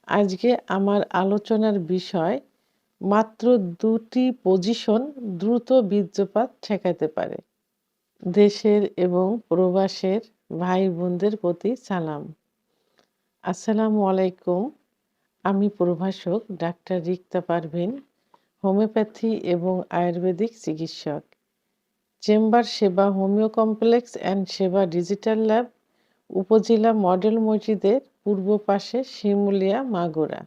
আজকে আমার আলোচনার বিষয় মাত্র ২টি পজিশন দ্রুত বীর্যপাত ঠেকাতে পারে। দেশের এবং প্রবাসের ভাই-বোনদের প্রতি সালাম। আসসালামু আলাইকুম। আমি প্রভাষক ডাক্তার রিক্তা পারভীন, হোমিওপ্যাথি এবং আয়ুর্বেদিক চিকিৎসক। চেম্বার সেবা হোমিও কমপ্লেক্স অ্যান্ড সেবা ডিজিটাল ল্যাব, উপজেলা মডেল মসজিদের পূর্ব পাশে, শিমুলিয়া, মাগুরা।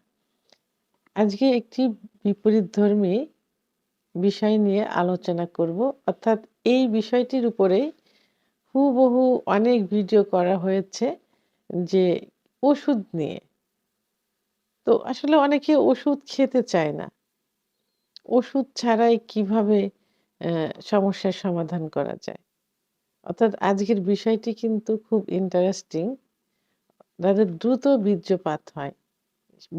আজকে একটি বিপরীতধর্মী বিষয় নিয়ে আলোচনা করব। অর্থাৎ এই বিষয়টির উপরেই হুবহু অনেক ভিডিও করা হয়েছে যে ওষুধ নিয়ে। তো আসলে অনেকে ওষুধ খেতে চায় না। ওষুধ ছাড়াই কিভাবে সমস্যার সমাধান করা যায়? অর্থাৎ আজকের বিষয়টি কিন্তু খুব ইন্টারেস্টিং। যাদের দ্রুত বীর্যপাত হয়,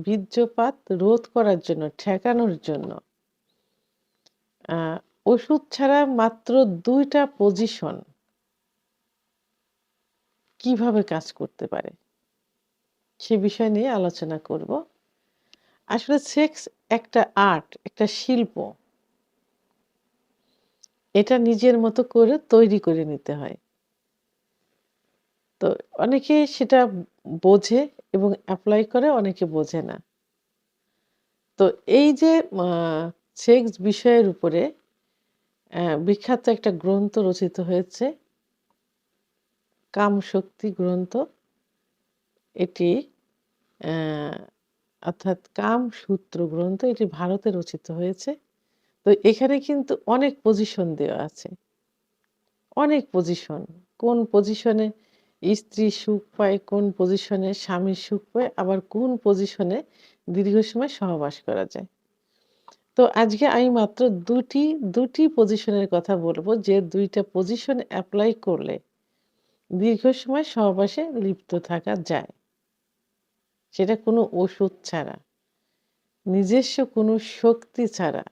বীর্যপাত রোধ করার জন্য, ঠেকানোর জন্য আ ওষুধ ছাড়া মাত্র ২ টা পজিশন কিভাবে কাজ করতে পারে? সে বিষয় নিয়ে আলোচনা করব। আসলে সেক্স একটা আর্ট, একটা শিল্প। এটা নিজের মতো করে তৈরি করে নিতে হয়। তো অনেকে সেটা বোঝে এবং এপ্লাই করে, অনেকে বোঝে না। তো এই যে আ সেক্স বিষয়ের উপরে বিখ্যাত একটা গ্রন্থ রচিত হয়েছে, কামশক্তি গ্রন্থ। এটি অ্যা অর্থাৎ কামসূত্র গ্রন্থ, এটি ভারতে রচিত হয়েছে। তো এখানে কিন্তু অনেক পজিশন দেওয়া আছে। অনেক পজিশন। কোন পজিশনে স্ত্রী সুখ পায়, কোন পজিশনে স্বামী সুখ পায়, আবার কোন পজিশনে দীর্ঘ সময় সহবাস করা যায়। তো আজকে আমি মাত্র দুটি পজিশনের কথা বলব, যে ২ টা পজিশন এপ্লাই করলে দীর্ঘ সময় সহবাসে লিপ্ত থাকা যায়। সেটা কোনো ওষুধ ছাড়া, নিজস্ব কোনো শক্তি ছাড়া।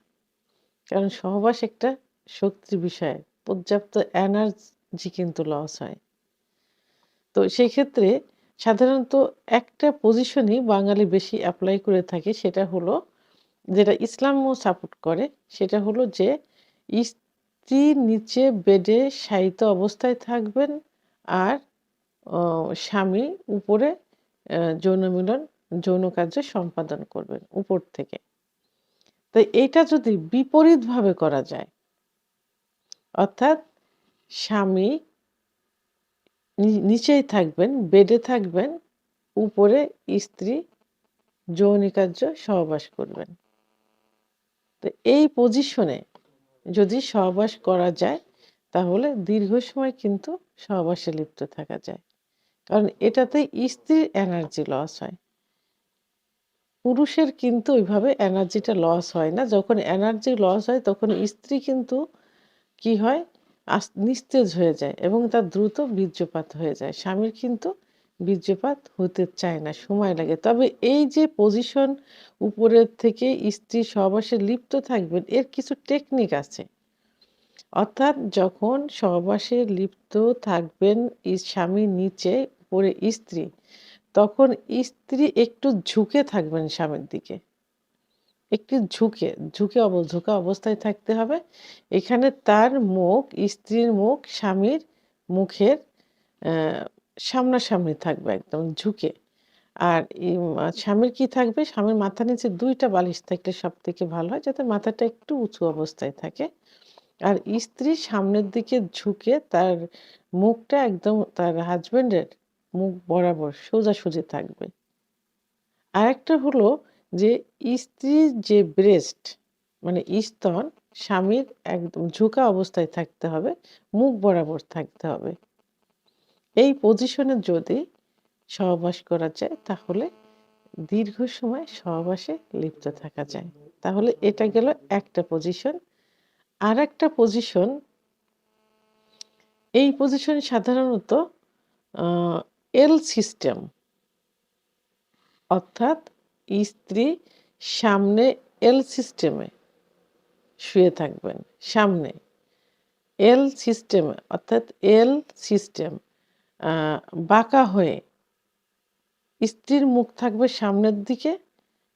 কারণ সহবাস একটা শক্তির বিষয়। পর্যাপ্ত এনার্জি কিন্তু লস হয়। তো সেই ক্ষেত্রে সাধারণত একটা পজিশনই বাঙালি বেশি এপ্লাই করে থাকে। সেটা হলো, যেটা ইসলামও সাপোর্ট করে, সেটা হলো যে স্ত্রী নিচে বেডে শায়িত অবস্থায় থাকবেন আর অ স্বামী উপরে যৌন মিলন, যৌন কার্য সম্পাদন করবেন উপর থেকে। তো এইটা যদি বিপরীতভাবে করা যায়, অর্থাৎ স্বামী নিচেই থাকবেন, বেডে থাকবেন, উপরে স্ত্রী যৌনিকার্য সহবাস করবেন। তো এই পজিশনে যদি সহবাস করা যায়, তাহলে দীর্ঘ সময় কিন্তু সহবাসে লিপ্ত থাকা যায়। কারণ এটাতে স্ত্রীর এনার্জি লস হয়। পুরুষের কিন্তু ওইভাবে এনার্জিটা লস হয় না। যখন এনার্জি লস হয় তখন স্ত্রী কিন্তু কি হয়? নিস্তেজ হয়ে যায় এবং তার দ্রুত বীর্যপাত হয়ে যায়। স্বামীর কিন্তু বীর্যপাত হতে চায় না, সময় লাগে। তবে এই যে পজিশন, উপরের থেকে স্ত্রী সহবাসে লিপ্ত থাকবেন, এর কিছু টেকনিক আছে। অর্থাৎ যখন সহবাসে লিপ্ত থাকবেন স্বামী নিচে, উপরে স্ত্রী, তখন স্ত্রী একটু ঝুঁকে থাকবেন স্বামীর দিকে। একটু ঝুঁকা অবস্থায় থাকতে হবে। এখানে তার মুখ, স্ত্রীর মুখ স্বামীর মুখের অ্যা সামনাসামনি থাকবে, একদম ঝুঁকে। আর স্বামীর কি থাকবে? স্বামীর মাথার নিচে ২ টা বালিশ থাকলে সবথেকে ভালো হয়, যাতে মাথাটা একটু উঁচু অবস্থায় থাকে। আর স্ত্রী সামনের দিকে ঝুঁকে, তার মুখটা একদম তার হাসব্যান্ডের মুখ বরাবর সোজাসুজি থাকবে। আরেকটা হলো যে স্ত্রীর যে ব্রেস্ট, মানে স্তন, স্বামীর একদম ঝুঁকা অবস্থায় থাকতে হবে, মুখ বরাবর থাকতে হবে। এই পজিশনে যদি সহবাস করা যায়, তাহলে দীর্ঘ সময় সহবাসে লিপ্ত থাকা যায়। তাহলে এটা গেল একটা পজিশন। আরেকটা পজিশন, এই পজিশন সাধারণত আ এল সিস্টেম, অর্থাৎ স্ত্রী সামনে এল সিস্টেমে শুয়ে থাকবেন। সামনে এল সিস্টেমে, অর্থাৎ এল সিস্টেম, আ বাঁকা হয়ে স্ত্রীর মুখ থাকবে সামনের দিকে,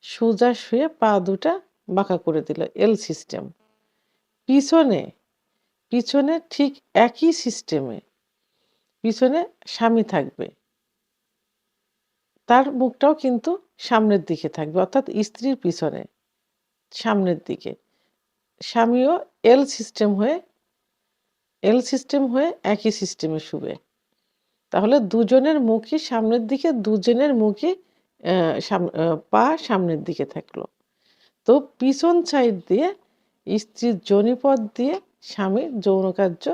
সোজা শুয়ে পা দুটা বাঁকা করে দিল, এল সিস্টেম। পিছনে পিছনে ঠিক একই সিস্টেমে পিছনে স্বামী থাকবে, তার মুখটাও কিন্তু সামনের দিকে থাকবে, অর্থাৎ স্ত্রীর পিছনে সামনের দিকে। স্বামীও এল সিস্টেম হয়ে একই সিস্টেমে শুবে। তাহলে দুজনের মুখই সামনের দিকে, দুজনের মুখই পা সামনের দিকে থাকলো। তো পিছন সাইড দিয়ে স্ত্রীর যোনিপথ দিয়ে স্বামীর যৌন কার্য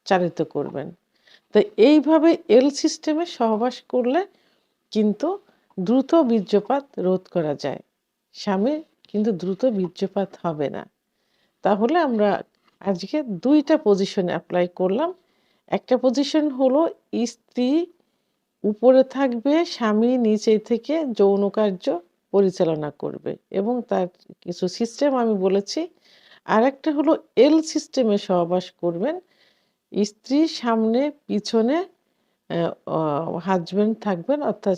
চালিত করবেন। তো এইভাবে এল সিস্টেমে সহবাস করলে কিন্তু দ্রুত বীর্যপাত রোধ করা যায়, স্বামীর কিন্তু দ্রুত বীর্যপাত হবে না। তাহলে আমরা আজকে 2টা পজিশন অ্যাপ্লাই করলাম। একটা পজিশন হলো স্ত্রী উপরে থাকবে, স্বামী নিচে থেকে যৌন কার্য পরিচালনা করবে এবং তার কিছু সিস্টেম আমি বলেছি। আরেকটা হলো এল সিস্টেমে সহবাস করবেন, স্ত্রী সামনে পিছনে হাজব্যান্ড থাকবেন, অর্থাৎ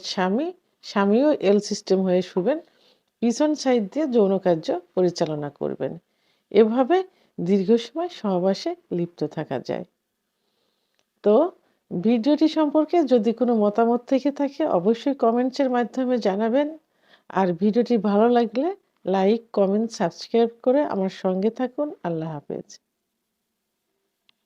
স্বামীও এল সিস্টেম হয়ে শুবেন, পিছন সাইড দিয়ে যৌন কার্য পরিচালনা করবেন। এভাবে দীর্ঘ সময় সহবাসে লিপ্ত থাকা যায়। তো ভিডিওটি সম্পর্কে যদি কোনো মতামত থেকে থাকে অবশ্যই কমেন্টসের মাধ্যমে জানাবেন। আর ভিডিওটি ভালো লাগলে লাইক, কমেন্ট, সাবস্ক্রাইব করে আমার সঙ্গে থাকুন। আল্লাহ হাফেজ।